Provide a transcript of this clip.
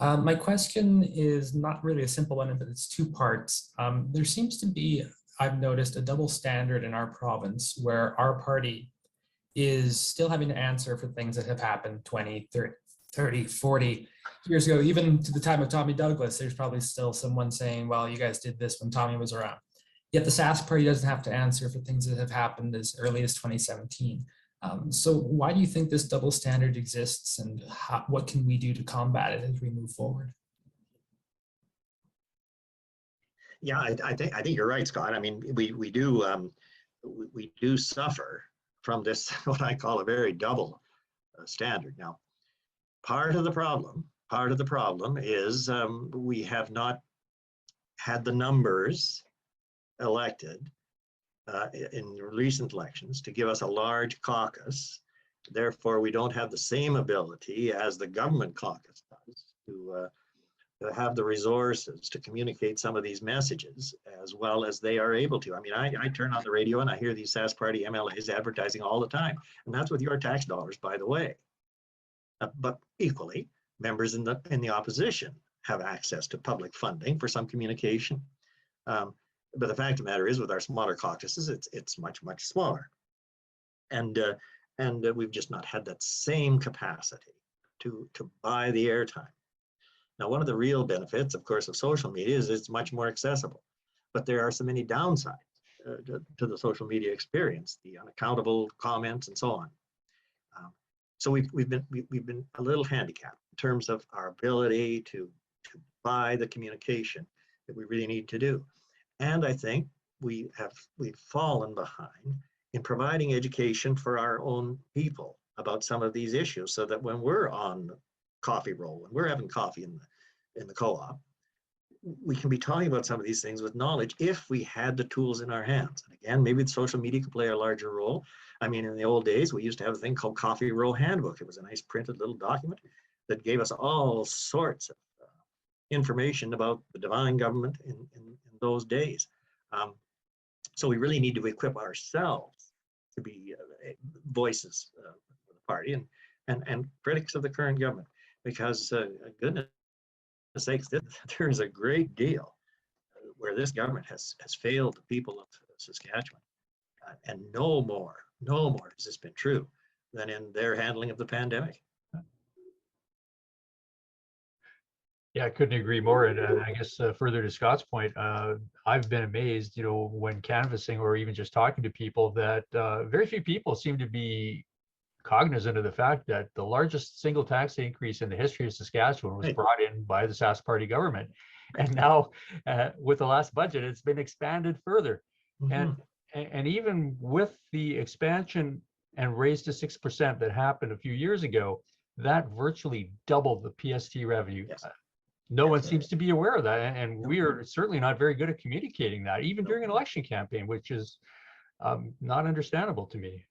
My question is not really a simple one, but it's two parts. There seems to be, I've noticed, a double standard in our province where our party is still having to answer for things that have happened 20, 30, 40 years ago. Even to the time of Tommy Douglas, there's probably still someone saying, well, you guys did this when Tommy was around. Yet the Sask Party doesn't have to answer for things that have happened as early as 2017. So why do you think this double standard exists, and what can we do to combat it as we move forward? Yeah, I think you're right, Scott. I mean, we do suffer from this what I call a very double standard. Now, part of the problem is we have not had the numbers elected in recent elections to give us a large caucus. Therefore, we don't have the same ability as the government caucus does to have the resources to communicate some of these messages as well as they are able to. I mean, I turn on the radio and I hear these Sask Party MLAs advertising all the time, and that's with your tax dollars, by the way. But equally, members in the opposition have access to public funding for some communication. But the fact of the matter is, with our smaller caucuses, it's much smaller, and we've just not had that same capacity to buy the airtime. Now, one of the real benefits, of course, of social media is it's much more accessible, but there are so many downsides to the social media experience, the unaccountable comments and so on. So we've been a little handicapped in terms of our ability to buy the communication that we really need to do. And I think we've fallen behind in providing education for our own people about some of these issues, so that when we're on the coffee roll, when we're having coffee in the co-op, we can be talking about some of these things with knowledge if we had the tools in our hands. And again, maybe the social media could play a larger role. I mean, in the old days, we used to have a thing called Coffee Roll Handbook. It was a nice printed little document that gave us all sorts of information about the divine government in those days. So we really need to equip ourselves to be voices of the party and critics of the current government, because goodness sakes, there is a great deal where this government has failed the people of Saskatchewan, and no more has this been true than in their handling of the pandemic. Yeah, I couldn't agree more. And I guess further to Scott's point, I've been amazed, when canvassing or even just talking to people, that very few people seem to be cognizant of the fact that the largest single tax increase in the history of Saskatchewan was brought in by the Sask Party government. And now with the last budget, it's been expanded further. Mm-hmm. And even with the expansion and raise to 6% that happened a few years ago, that virtually doubled the PST revenue. Yes. No one seems to be aware of that, and we are certainly not very good at communicating that, even during an election campaign, which is not understandable to me.